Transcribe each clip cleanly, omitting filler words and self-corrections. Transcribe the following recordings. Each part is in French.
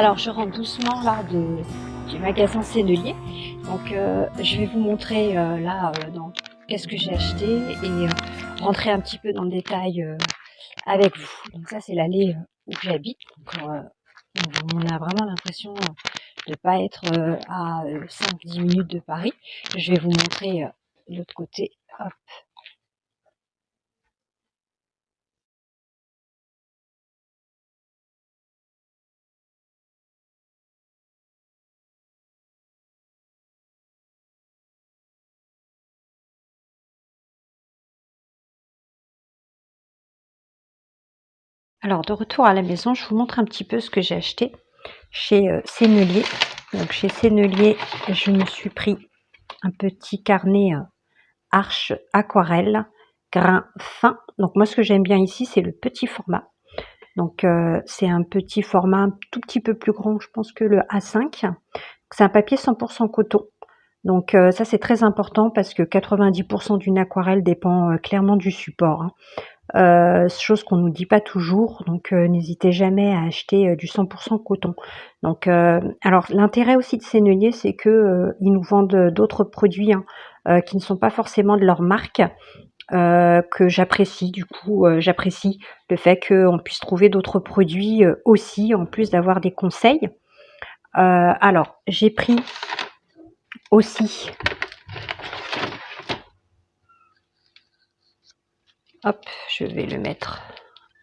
Alors, je rentre doucement là du magasin Sennelier. Donc, je vais vous montrer dans qu'est-ce que j'ai acheté et rentrer un petit peu dans le détail avec vous. Donc, ça, c'est l'allée où j'habite. Donc, on a vraiment l'impression de ne pas être à 5-10 minutes de Paris. Je vais vous montrer l'autre côté. Hop. Alors, de retour à la maison, je vous montre un petit peu ce que j'ai acheté chez Sennelier. Donc, chez Sennelier, je me suis pris un petit carnet Arche aquarelle, grain fin. Donc, moi, ce que j'aime bien ici, c'est le petit format. Donc, c'est un petit format un tout petit peu plus grand, je pense, que le A5. C'est un papier 100% coton. Donc, ça, c'est très important parce que 90% d'une aquarelle dépend clairement du support, hein. Chose qu'on nous dit pas toujours, donc n'hésitez jamais à acheter du 100% coton. Donc, alors l'intérêt aussi de Sennelier, c'est que ils nous vendent d'autres produits qui ne sont pas forcément de leur marque, que j'apprécie. Du coup, j'apprécie le fait qu'on puisse trouver d'autres produits aussi, en plus d'avoir des conseils. Alors, j'ai pris aussi, hop, je vais le mettre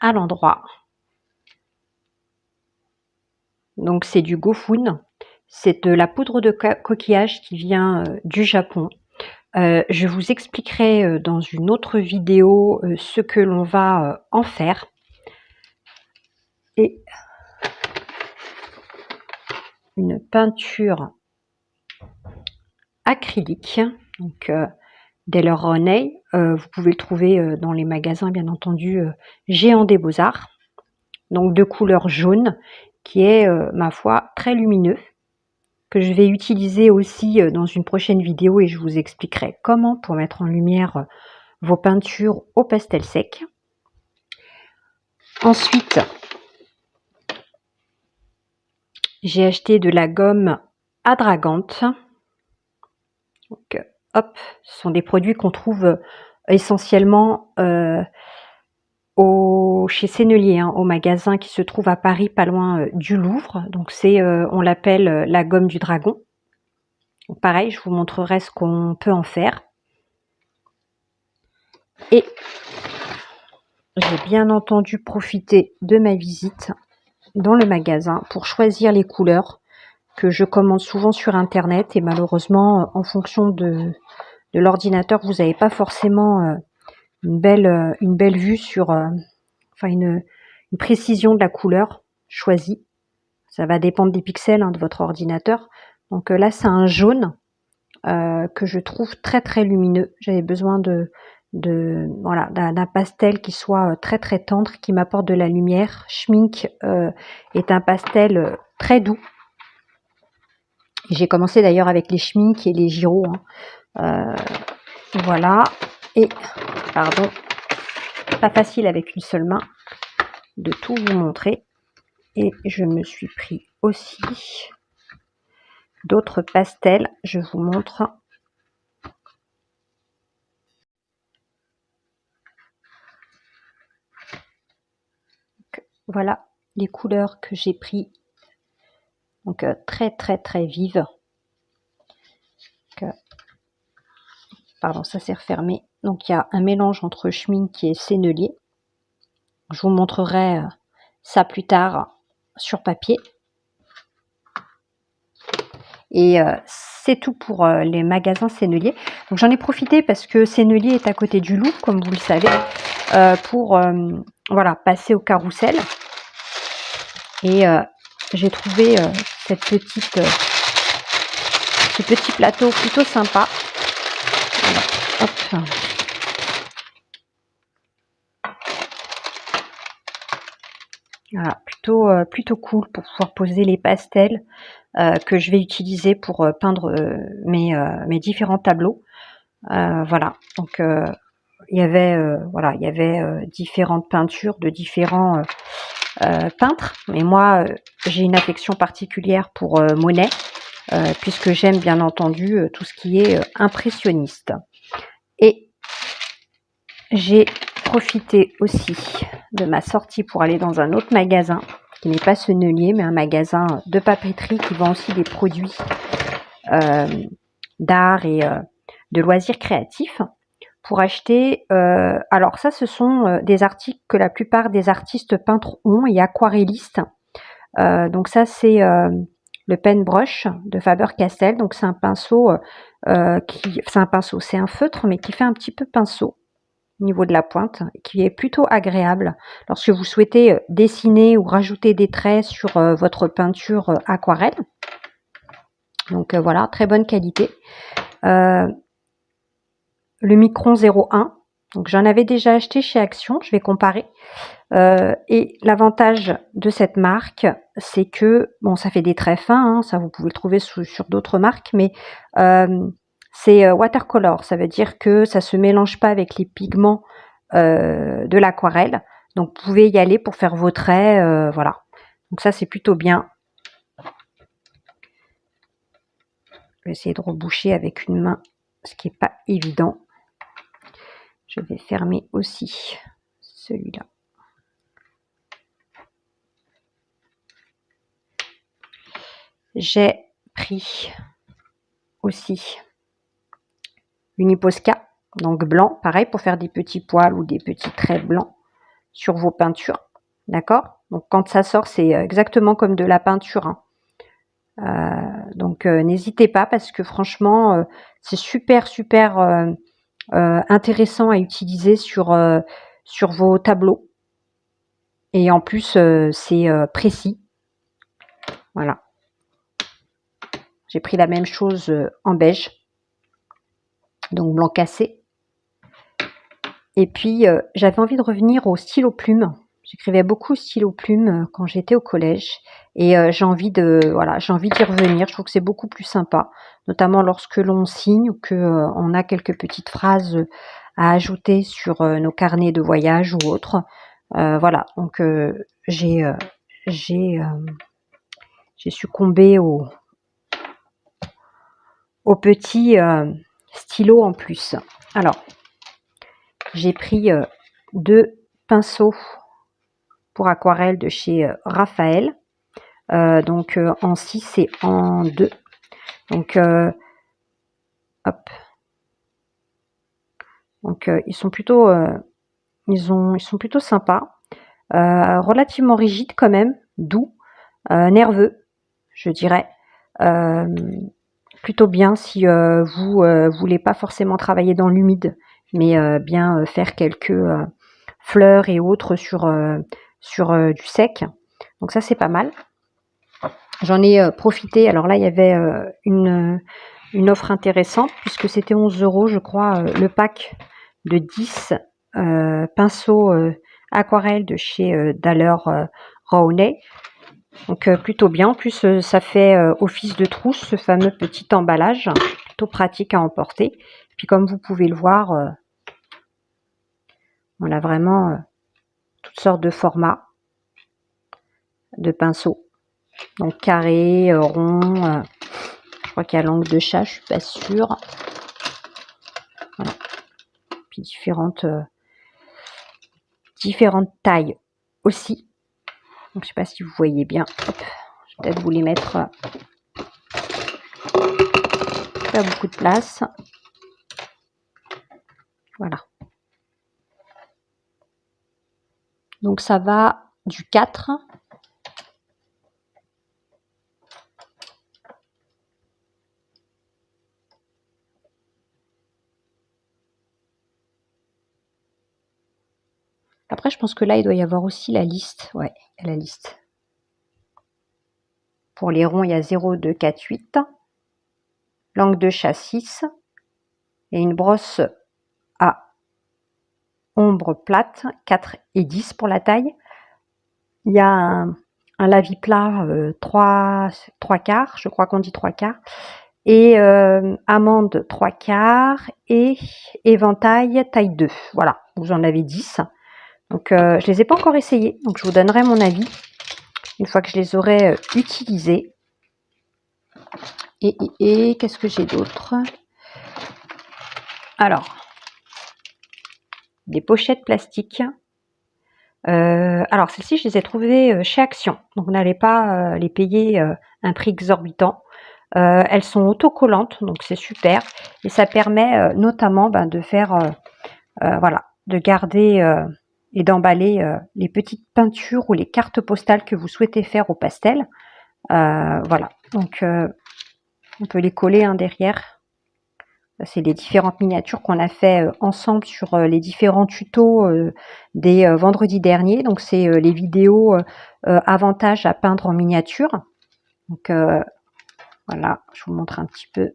à l'endroit. Donc c'est du Gofun, c'est de la poudre de coquillage qui vient du Japon. Je vous expliquerai dans une autre vidéo ce que l'on va en faire. Et une peinture acrylique, donc Daler Rowney. Vous pouvez le trouver dans les magasins, bien entendu, Géant des Beaux-Arts. Donc de couleur jaune, qui est, ma foi, très lumineux, que je vais utiliser aussi dans une prochaine vidéo, et je vous expliquerai comment pour mettre en lumière vos peintures au pastel sec. Ensuite, j'ai acheté de la gomme Adragante. Donc, hop, ce sont des produits qu'on trouve essentiellement chez Sennelier, hein, au magasin qui se trouve à Paris, pas loin du Louvre. Donc c'est, on l'appelle la gomme du dragon. Donc, pareil, je vous montrerai ce qu'on peut en faire. Et j'ai bien entendu profité de ma visite dans le magasin pour choisir les couleurs que je commande souvent sur internet, et malheureusement en fonction de l'ordinateur, vous n'avez pas forcément une belle vue sur enfin une précision de la couleur choisie. Ça va dépendre des pixels, hein, de votre ordinateur. Donc là, c'est un jaune que je trouve très très lumineux. J'avais besoin voilà, d'un pastel qui soit très très tendre, qui m'apporte de la lumière. Schmink est un pastel très doux. J'ai commencé d'ailleurs avec les Schmink et les Giro, hein. Voilà. Et pardon, pas facile avec une seule main de tout vous montrer. Et je me suis pris aussi d'autres pastels. Je vous montre. Donc, voilà les couleurs que j'ai pris. Donc très très très vives. Donc, pardon, ça s'est refermé. Donc il y a un mélange entre Schmink et Sennelier. Je vous montrerai ça plus tard sur papier. Et c'est tout pour les magasins Sennelier. Donc j'en ai profité parce que Sennelier est à côté du Louvre, comme vous le savez, pour voilà, passer au carrousel. Et j'ai trouvé ce petit plateau plutôt sympa. Alors, hop. Voilà, plutôt cool pour pouvoir poser les pastels que je vais utiliser pour peindre mes différents tableaux. Voilà, donc il y avait différentes peintures de différents peintres, mais moi j'ai une affection particulière pour Monet, puisque j'aime bien entendu tout ce qui est impressionniste. Et j'ai profité aussi de ma sortie pour aller dans un autre magasin, qui n'est pas Sennelier, mais un magasin de papeterie qui vend aussi des produits d'art et de loisirs créatifs, pour acheter, alors ça ce sont des articles que la plupart des artistes peintres ont et aquarellistes. Donc ça c'est le pen brush de Faber-Castell, donc c'est un pinceau c'est un feutre mais qui fait un petit peu pinceau au niveau de la pointe, qui est plutôt agréable lorsque vous souhaitez dessiner ou rajouter des traits sur votre peinture aquarelle. Donc voilà, très bonne qualité. Le Micron 01, donc j'en avais déjà acheté chez Action, je vais comparer. Et l'avantage de cette marque, c'est que, bon, ça fait des traits fins, hein, ça vous pouvez le trouver sur d'autres marques, mais c'est watercolor, ça veut dire que ça se mélange pas avec les pigments de l'aquarelle, donc vous pouvez y aller pour faire vos traits, voilà. Donc ça c'est plutôt bien. Je vais essayer de reboucher avec une main, ce qui n'est pas évident. Je vais fermer aussi celui-là. J'ai pris aussi une Posca, donc blanc, pareil pour faire des petits poils ou des petits traits blancs sur vos peintures, d'accord? Donc quand ça sort, c'est exactement comme de la peinture, hein. Donc n'hésitez pas, parce que franchement, c'est super intéressant à utiliser sur vos tableaux. Et en plus, c'est précis. Voilà. J'ai pris la même chose en beige, donc blanc cassé. Et puis, j'avais envie de revenir au stylo plume. J'écrivais beaucoup au stylo plume quand j'étais au collège. Et j'ai envie d'y revenir. Je trouve que c'est beaucoup plus sympa, notamment lorsque l'on signe ou qu'on a quelques petites phrases à ajouter sur nos carnets de voyage ou autres. Voilà, donc j'ai succombé au petit stylo en plus. Alors, j'ai pris 2 pinceaux pour aquarelle de chez Raphaël, donc en 6 et en 2. Donc, hop. Donc, ils sont plutôt sympas, relativement rigides quand même, doux, nerveux, je dirais. Plutôt bien si vous voulez pas forcément travailler dans l'humide, mais bien faire quelques fleurs et autres sur du sec. Donc ça c'est pas mal. J'en ai profité. Alors là il y avait une offre intéressante, puisque c'était 11 € je crois, le pack de 10 pinceaux aquarelles de chez Daler Rowney. Donc plutôt bien. En plus ça fait office de trousse, ce fameux petit emballage, plutôt pratique à emporter. Puis comme vous pouvez le voir, on a vraiment toutes sortes de formats de pinceaux. Donc carré, rond, je crois qu'il y a l'angle de chat, je suis pas sûre. Voilà. Puis différentes tailles aussi. Donc je sais pas si vous voyez bien. Hop. Je vais peut-être vous les mettre. Pas beaucoup de place. Voilà. Donc ça va du 4 Après, je pense que là, il doit y avoir aussi la liste. Ouais, il y a la liste. Pour les ronds, il y a 0, 2, 4, 8. Langue de chat 6. Et une brosse à ombre plate, 4 et 10 pour la taille. Il y a un lavis plat 3 quarts, je crois qu'on dit 3 quarts. Et amande 3 quarts et éventail taille 2. Voilà, vous en avez 10. Donc je les ai pas encore essayés, donc je vous donnerai mon avis. une fois que je les aurai utilisés. Et qu'est-ce que j'ai d'autre? Alors, des pochettes plastiques. Alors celles-ci, je les ai trouvées chez Action, donc vous n'allez pas les payer un prix exorbitant. Elles sont autocollantes, donc c'est super, et ça permet notamment de faire, voilà, de garder et d'emballer les petites peintures ou les cartes postales que vous souhaitez faire au pastel. Voilà, donc on peut les coller derrière. C'est les différentes miniatures qu'on a fait ensemble sur les différents tutos des vendredis derniers. Donc c'est les vidéos avantages à peindre en miniature. Donc voilà, je vous montre un petit peu.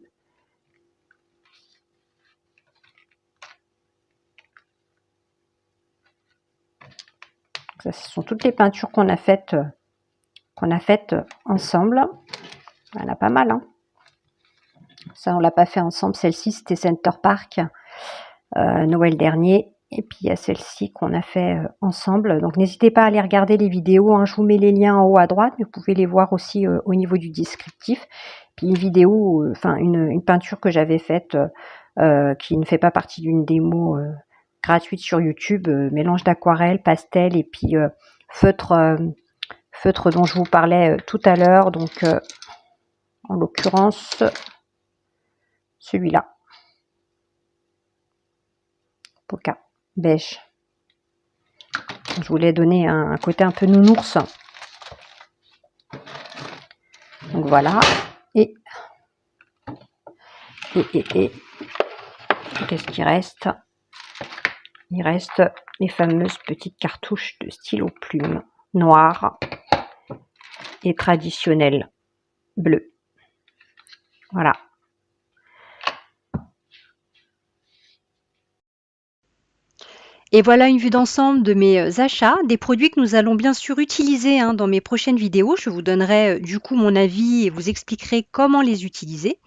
Ça, ce sont toutes les peintures qu'on a faites ensemble. Il y en a pas mal, hein. Ça, on l'a pas fait ensemble. Celle-ci, c'était Center Park, Noël dernier. Et puis, il y a celle-ci qu'on a fait ensemble. Donc, n'hésitez pas à aller regarder les vidéos, hein. Je vous mets les liens en haut à droite, mais vous pouvez les voir aussi au niveau du descriptif. Puis, une vidéo, enfin, une peinture que j'avais faite qui ne fait pas partie d'une démo gratuite sur YouTube. Mélange d'aquarelle, pastel et puis feutre dont je vous parlais tout à l'heure. Donc, en l'occurrence, celui-là. Poca, beige. Je voulais donner un côté un peu nounours. Donc voilà. Et qu'est-ce qui reste? Il reste les fameuses petites cartouches de stylo plume noires et traditionnelles bleues. Voilà. Et voilà une vue d'ensemble de mes achats, des produits que nous allons bien sûr utiliser dans mes prochaines vidéos. Je vous donnerai du coup mon avis et vous expliquerai comment les utiliser.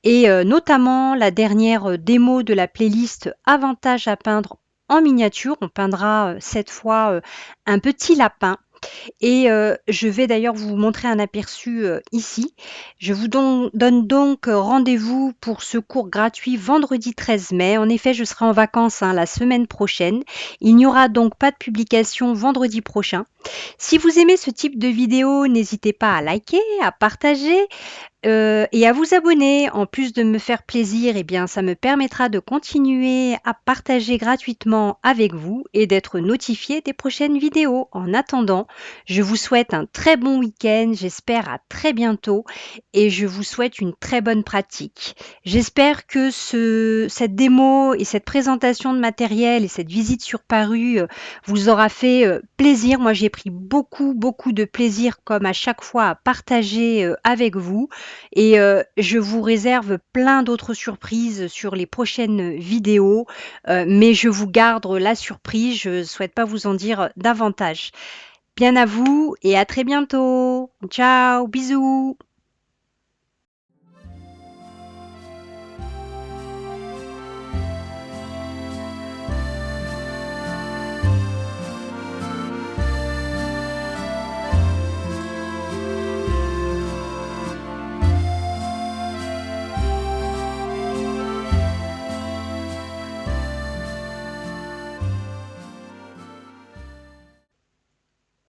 Et notamment la dernière démo de la playlist Avantages à peindre en miniature. On peindra cette fois un petit lapin. Et je vais d'ailleurs vous montrer un aperçu ici. Je vous donne donc rendez-vous pour ce cours gratuit vendredi 13 mai. En effet, je serai en vacances la semaine prochaine. Il n'y aura donc pas de publication vendredi prochain. Si vous aimez ce type de vidéo, n'hésitez pas à liker, à partager et à vous abonner. En plus de me faire plaisir, eh bien, ça me permettra de continuer à partager gratuitement avec vous et d'être notifié des prochaines vidéos. En attendant, je vous souhaite un très bon week-end, j'espère à très bientôt et je vous souhaite une très bonne pratique. J'espère que cette démo et cette présentation de matériel et cette visite sur Paru vous aura fait plaisir. Moi, j'ai pris beaucoup de plaisir comme à chaque fois à partager avec vous. Et je vous réserve plein d'autres surprises sur les prochaines vidéos, mais je vous garde la surprise, je ne souhaite pas vous en dire davantage. Bien à vous et à très bientôt. Ciao, bisous.